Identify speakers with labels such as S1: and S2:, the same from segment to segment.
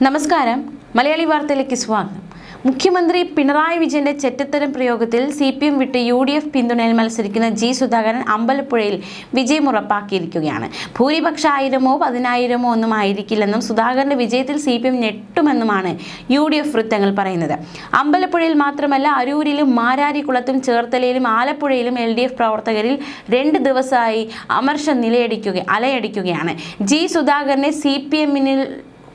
S1: നമസ്കാരം, മലയാളി വാർത്തയിലേക്ക് സ്വാഗതം. മുഖ്യമന്ത്രി പിണറായി വിജയന്റെ ചെറ്റത്തരം പ്രയോഗത്തിൽ CPM വിട്ട് UDF പിന്തുണയിൽ മത്സരിക്കുന്ന G സുധാകരൻ അമ്പലപ്പുഴയിൽ വിജയമുറപ്പാക്കിയിരിക്കുകയാണ്. ഭൂരിപക്ഷ 1000-ഓ 10,000-ഓ ഒന്നും ആയിരിക്കില്ലെന്നും സുധാകരന്റെ വിജയത്തിൽ CPM ഞെട്ടുമെന്നുമാണ് UDF വൃത്തങ്ങൾ പറയുന്നത്. അമ്പലപ്പുഴയിൽ മാത്രമല്ല, അരൂരിലും മാരാരിക്കുളത്തും ചേർത്തലയിലും ആലപ്പുഴയിലും LDF പ്രവർത്തകരിൽ 2 ദിവസമായി അമർഷം അലയടിക്കുകയാണ്. G സുധാകരനെ CPM-ൽ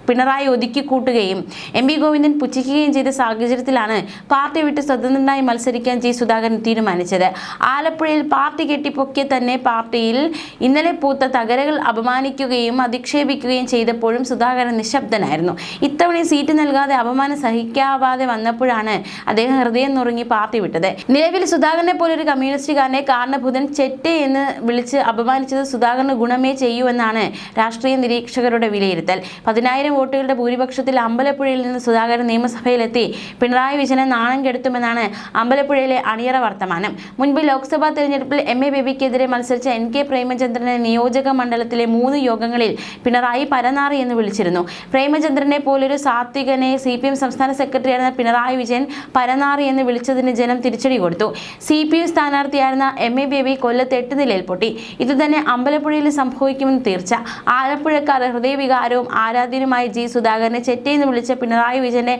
S1: പിണറായി ഒതുക്കിക്കൂട്ടുകയും MP ഗോവിന്ദൻ പുച്ഛിക്കുകയും ചെയ്ത സാഹചര്യത്തിലാണ് പാർട്ടി വിട്ട് സ്വതന്ത്രനായി മത്സരിക്കാൻ G സുധാകരൻ തീരുമാനിച്ചത്. ആലപ്പുഴയിൽ പാർട്ടി കെട്ടിപ്പൊക്കിയ തന്നെ പാർട്ടിയിൽ ഇന്നലെ പൂത്ത തകരകൾ അപമാനിക്കുകയും അധിക്ഷേപിക്കുകയും ചെയ്തപ്പോഴും സുധാകരൻ നിശബ്ദനായിരുന്നു. ഇത്തവണ സീറ്റ് നൽകാതെ അപമാനം സഹിക്കാവാതെ വന്നപ്പോഴാണ് അദ്ദേഹം ഹൃദയം നുറുങ്ങി പാർട്ടി വിട്ടത്. നിലവിൽ സുധാകരനെ പോലൊരു കമ്മ്യൂണിസ്റ്റുകാരനെ കാരണഭൂതൻ ചെറ്റെ എന്ന് വിളിച്ച് അപമാനിച്ചത് സുധാകരന് ഗുണമേ ചെയ്യൂവെന്നാണ് രാഷ്ട്രീയ നിരീക്ഷകരുടെ വിലയിരുത്തൽ. 10,000 വോട്ടുകളുടെ ഭൂരിപക്ഷത്തിൽ അമ്പലപ്പുഴയിൽ നിന്ന് സുധാകരൻ നിയമസഭയിലെത്തി പിണറായി വിജയനെ നാണം കെടുത്തുമെന്നാണ് അമ്പലപ്പുഴയിലെ അണിയറ വർത്തമാനം. മുൻപ് ലോക്സഭാ തെരഞ്ഞെടുപ്പിൽ MA ബേബിക്കെതിരെ മത്സരിച്ച NK പ്രേമചന്ദ്രനെ നിയോജക മണ്ഡലത്തിലെ 3 യോഗങ്ങളിൽ പിണറായി പരനാറി എന്ന് വിളിച്ചിരുന്നു. പ്രേമചന്ദ്രനെ പോലൊരു സാത്വികനെ CPM സംസ്ഥാന സെക്രട്ടറിയായിരുന്ന പിണറായി വിജയൻ പരനാറി എന്ന് വിളിച്ചതിന് ജനം തിരിച്ചടി കൊടുത്തു. CPM സ്ഥാനാർത്ഥിയായിരുന്ന MA ബേബി കൊല്ലത്ത് 8 നിലയിൽ പൊട്ടി. ഇതുതന്നെ അമ്പലപ്പുഴയിൽ സംഭവിക്കുമെന്ന് തീർച്ച. ആലപ്പുഴക്കാർ ഹൃദയവികാരവും ആരാധ്യനുമായി G സുധാകരനെ ചെറ്റയെന്ന് വിളിച്ച പിണറായി വിജയന്റെ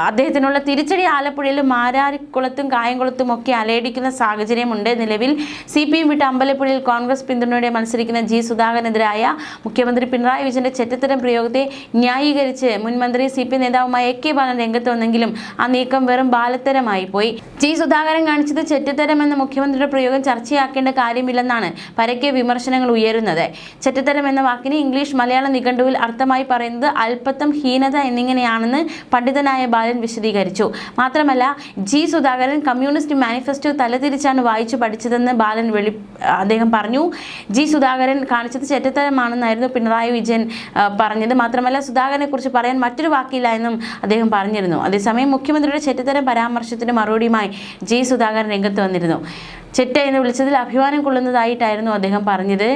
S1: അദ്ദേഹത്തിനുള്ള തിരിച്ചടി ആലപ്പുഴയിലും മാരാരിക്കുളത്തും കായംകുളത്തും ഒക്കെ അലയടിക്കുന്ന സാഹചര്യമുണ്ട്. നിലവിൽ CPM വിട്ട് അമ്പലപ്പുഴയിൽ കോൺഗ്രസ് പിന്തുണയോടെ മത്സരിക്കുന്ന G സുധാകരനെതിരായ മുഖ്യമന്ത്രി പിണറായി വിജയന്റെ ചെറ്റത്തരം പ്രയോഗത്തെ ന്യായീകരിച്ച് മുൻ മന്ത്രി CPM നേതാവുമായ AK ബാലൻ രംഗത്ത് വന്നെങ്കിലും ആ നീക്കം വെറും ബാലത്തരമായി പോയി. G സുധാകരൻ കാണിച്ചത് ചെറ്റത്തരം എന്ന മുഖ്യമന്ത്രിയുടെ പ്രയോഗം ചർച്ചയാക്കേണ്ട കാര്യമില്ലെന്നാണ് പരക്കെ വിമർശനങ്ങൾ ഉയരുന്നത്. ചെറ്റത്തരം എന്ന വാക്കിന് ഇംഗ്ലീഷ് മലയാള നിഘണ്ടുവിൽ അർത്ഥമായി പറയുന്നത് അല്പത്തം, ഹീനത എന്നിങ്ങനെയാണെന്ന് പണ്ഡിതനായ ബാലൻ വിശദീകരിച്ചു. മാത്രമല്ല, G സുധാകരൻ കമ്മ്യൂണിസ്റ്റ് മാനിഫെസ്റ്റോ തലതിരിച്ചാണ് വായിച്ചു പഠിച്ചതെന്ന് അദ്ദേഹം പറഞ്ഞു. G സുധാകരൻ കാണിച്ചത് ചെറ്റത്തരമാണെന്നായിരുന്നു പിണറായി വിജയൻ പറഞ്ഞത്. മാത്രമല്ല, സുധാകരനെ കുറിച്ച് പറയാൻ മറ്റൊരു വാക്കില്ല എന്നും അദ്ദേഹം പറഞ്ഞിരുന്നു. അതേസമയം മുഖ്യമന്ത്രിയുടെ ചെറ്റത്തരം പരാമർശത്തിന് മറുപടിയുമായി G സുധാകരൻ രംഗത്ത് വന്നിരുന്നു. ചെറ്റ എന്ന് വിളിച്ചതിൽ അഭിമാനം കൊള്ളുന്നതായിട്ടായിരുന്നു അദ്ദേഹം പറഞ്ഞത്.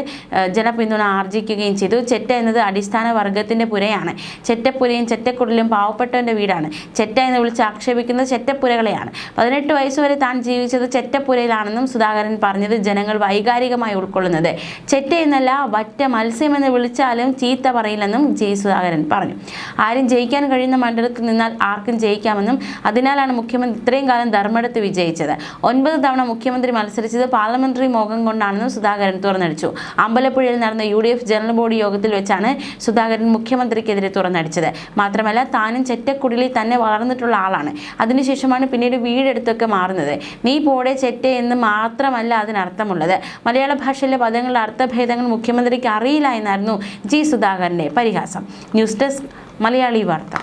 S1: ജനപിന്തുണ ആർജിക്കുകയും ചെയ്തു. ചെറ്റ എന്നത് അടിസ്ഥാന വർഗത്തിന്റെ പുരയാണ്. ചെറ്റപ്പുരയും ചെറ്റക്കുടലും പാവപ്പെട്ടവന്റെ വീടാണ്. ചെറ്റ എന്ന് വിളിച്ച് ആക്ഷേപിക്കുന്നത് ചെറ്റപ്പുരകളെയാണ്. 18 വയസ്സുവരെ താൻ ജീവിച്ചത് ചെറ്റപ്പുരയിലാണെന്നും സുധാകരൻ പറഞ്ഞത് ജനങ്ങൾ വൈകാരികമായി ഉൾക്കൊള്ളുന്നത്. ചെറ്റ എന്നല്ല, വറ്റ മത്സ്യമെന്ന് വിളിച്ചാലും ചീത്ത പറയില്ലെന്നും G സുധാകരൻ പറഞ്ഞു. ആരും ജയിക്കാൻ കഴിയുന്ന മണ്ഡലത്തിൽ നിന്നാൽ ആർക്കും ജയിക്കാമെന്നും അതിനാലാണ് മുഖ്യമന്ത്രി ഇത്രയും കാലം ധർമ്മടത്ത് വിജയിച്ചത്. 9 തവണ മുഖ്യമന്ത്രി മത്സരിച്ചത് പാർലമെന്ററി മോഹം കൊണ്ടാണെന്നും സുധാകരൻ തുറന്നടിച്ചു. അമ്പലപ്പുഴയിൽ നടന്ന UDF ജനറൽ ബോഡി യോഗത്തിൽ വെച്ചാണ് സുധാകരൻ മുഖ്യമന്ത്രിക്കെതിരെ തുറന്നടിച്ചത്. മാത്രമല്ല, താനും ചെറ്റക്കുടിലിൽ തന്നെ വളർന്നിട്ടുള്ള ആളാണ്. അതിനുശേഷമാണ് പിന്നീട് വീടെടുത്തൊക്കെ മാറുന്നത്. നീ പോടെ ചെറ്റ എന്ന് മാത്രമല്ല അതിനർത്ഥമുള്ളത്. മലയാള ഭാഷയിലെ പദങ്ങളുടെ അർത്ഥഭേദങ്ങൾ മുഖ്യമന്ത്രിക്ക് അറിയില്ല എന്നായിരുന്നു G സുധാകരന്റെ പരിഹാസം. ന്യൂസ് ഡെസ്ക്, മലയാളി വാർത്ത.